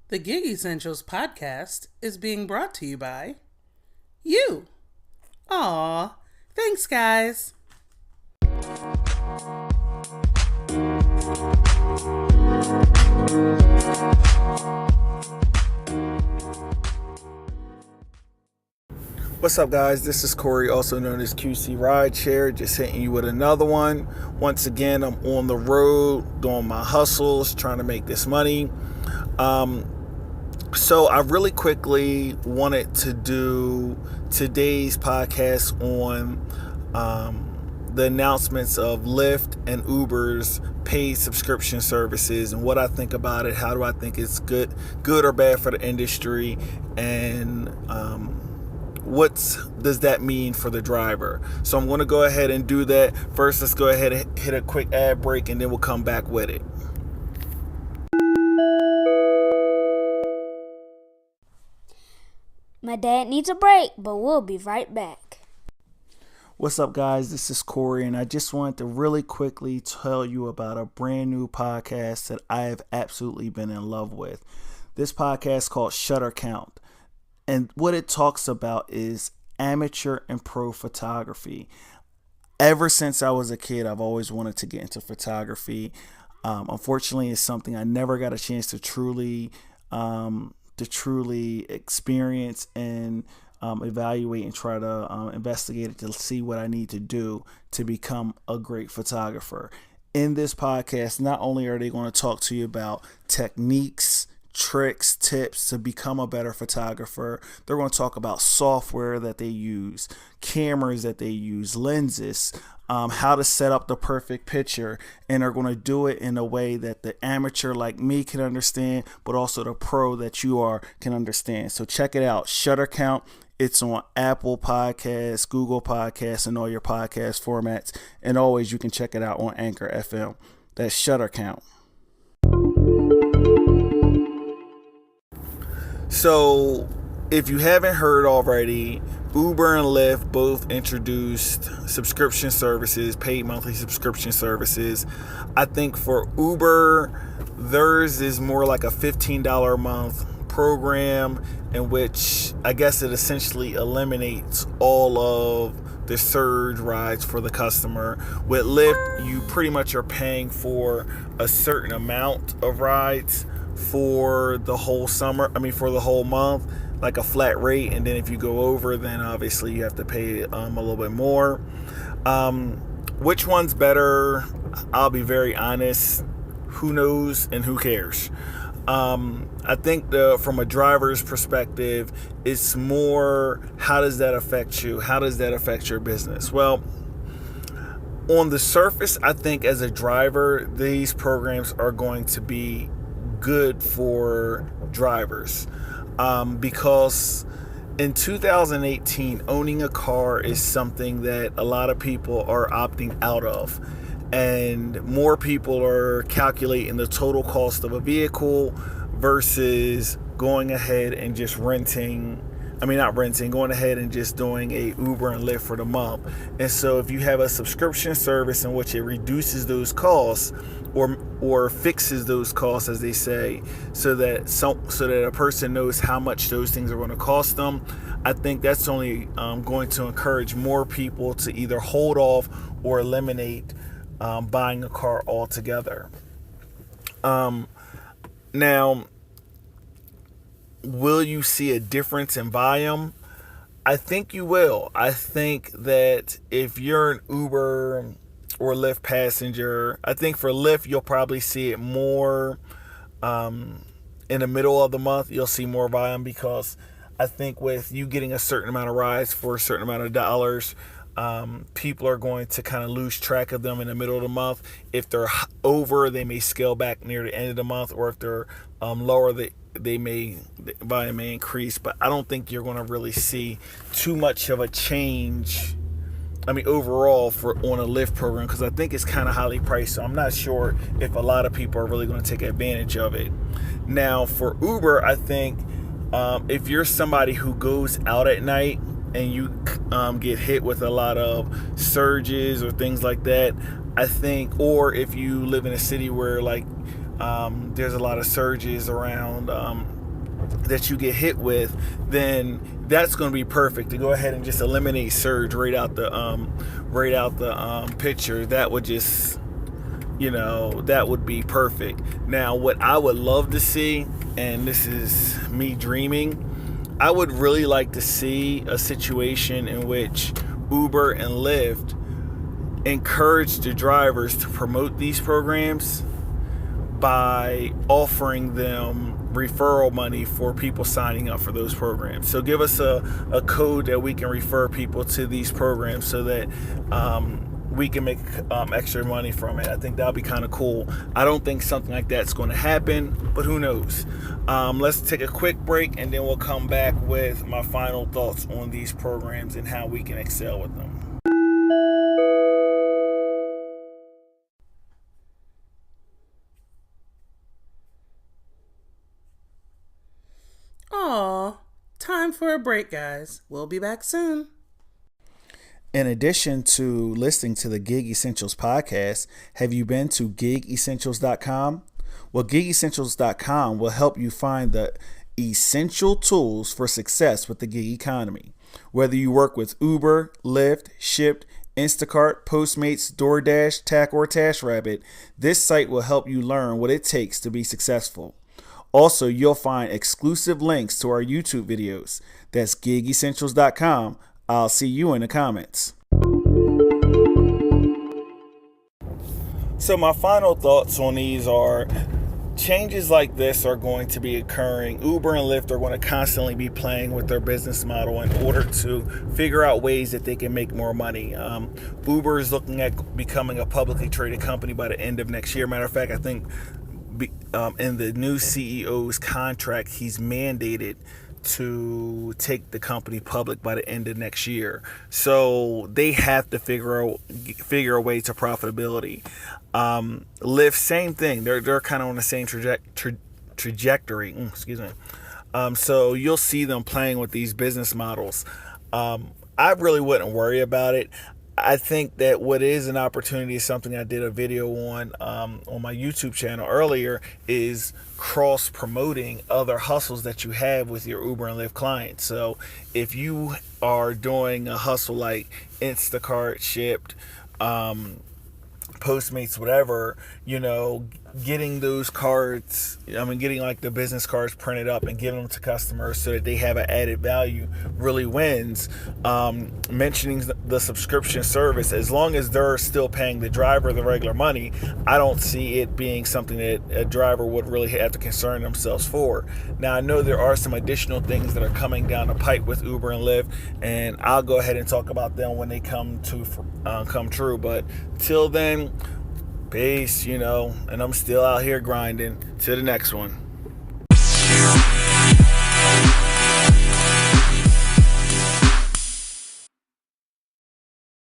The Gig Essentials podcast is being brought to you by you. Aw, thanks, guys. What's up, guys? This is Corey, also known as QC Rideshare, just hitting you with another one. Once again, I'm on the road doing my hustles, trying to make this money. So I really quickly wanted to do today's podcast on the announcements of Lyft and Uber's paid subscription services and what I think about it. How do I think it's good or bad for the industry, and what does that mean for the driver? So I'm going to go ahead and do that. First, let's go ahead and hit a quick ad break, and then we'll come back with it. My dad needs a break, but we'll be right back. What's up, guys? This is Corey, and I just wanted to really quickly tell you about a brand new podcast that I have absolutely been in love with. This podcast is called Shutter Count, and what it talks about is amateur and pro photography. Ever since I was a kid, I've always wanted to get into photography. Unfortunately, it's something I never got a chance to truly experience and evaluate and try to investigate it to see what I need to do to become a great photographer. In this podcast, not only are they going to talk to you about techniques, tricks, tips to become a better photographer, they're going to talk about software that they use, cameras that they use, lenses, how to set up the perfect picture, and are going to do it in a way that the amateur like me can understand, but also the pro that you are can understand. So check it out, Shutter Count. It's on Apple Podcasts, Google Podcasts, and all your podcast formats. And always, you can check it out on Anchor FM. That's Shutter Count. So, if you haven't heard already, Uber and Lyft both introduced subscription services, paid monthly subscription services. I think for Uber, theirs is more like a $15 a month program in which I guess it essentially eliminates all of the surge rides for the customer. With Lyft, you pretty much are paying for a certain amount of rides for the whole for the whole month, like a flat rate, and then if you go over, then obviously you have to pay a little bit more. Which one's better? I'll be very honest, who knows and who cares? I think from a driver's perspective, it's more, how does that affect you? How does that affect your business? Well, on the surface, I think as a driver, these programs are going to be good for drivers, because in 2018, owning a car is something that a lot of people are opting out of. And more people are calculating the total cost of a vehicle versus going ahead and just going ahead and just doing a Uber and Lyft for the month. And so if you have a subscription service in which it reduces those costs or fixes those costs, as they say, so that a person knows how much those things are going to cost them, I think that's only going to encourage more people to either hold off or eliminate buying a car altogether. Now, will you see a difference in volume? I think you will. I think that if you're an Uber or Lyft passenger, I think for Lyft, you'll probably see it more in the middle of the month. You'll see more volume because I think with you getting a certain amount of rides for a certain amount of dollars, people are going to kind of lose track of them in the middle of the month. If they're over, they may scale back near the end of the month, or if they're lower, the volume may increase. But I don't think you're going to really see too much of a change, overall on a Lyft program, because I think it's kind of highly priced. So I'm not sure if a lot of people are really going to take advantage of it. Now for Uber, I think if you're somebody who goes out at night and you get hit with a lot of surges or things like that, I think, or if you live in a city where like there's a lot of surges around that you get hit with, then that's going to be perfect to go ahead and just eliminate surge right out the picture. That would just, that would be perfect. Now, what I would love to see, and this is me dreaming, I would really like to see a situation in which Uber and Lyft encourage the drivers to promote these programs by offering them referral money for people signing up for those programs. So give us a code that we can refer people to these programs so that we can make extra money from it. I think that'll be kind of cool. I don't think something like that's going to happen, but who knows? Let's take a quick break, and then we'll come back with my final thoughts on these programs and how we can excel with them. Aw, time for a break, guys. We'll be back soon. In addition to listening to the Gig Essentials podcast, have you been to gigessentials.com? Well, gigessentials.com will help you find the essential tools for success with the gig economy. Whether you work with Uber, Lyft, Shipt, Instacart, Postmates, DoorDash, Tack, or TashRabbit, this site will help you learn what it takes to be successful. Also, you'll find exclusive links to our YouTube videos. That's gigessentials.com. I'll see you in the comments. So my final thoughts on these are, changes like this are going to be occurring. Uber and Lyft are going to constantly be playing with their business model in order to figure out ways that they can make more money. Uber is looking at becoming a publicly traded company by the end of next year. Matter of fact, I think in the new CEO's contract, he's mandated to take the company public by the end of next year. So they have to figure a way to profitability. Lyft, same thing. They're kind of on the same trajectory. Excuse me. So you'll see them playing with these business models. I really wouldn't worry about it. I think that what is an opportunity is something I did a video on my YouTube channel earlier, is cross promoting other hustles that you have with your Uber and Lyft clients. So if you are doing a hustle like Instacart, Shipt, Postmates, whatever, getting those cards, getting like the business cards printed up and giving them to customers so that they have an added value really wins. Mentioning the subscription service, as long as they're still paying the driver the regular money, I don't see it being something that a driver would really have to concern themselves for. Now, I know there are some additional things that are coming down the pipe with Uber and Lyft, and I'll go ahead and talk about them when they come true. But till then, peace, and I'm still out here grinding. To the next one.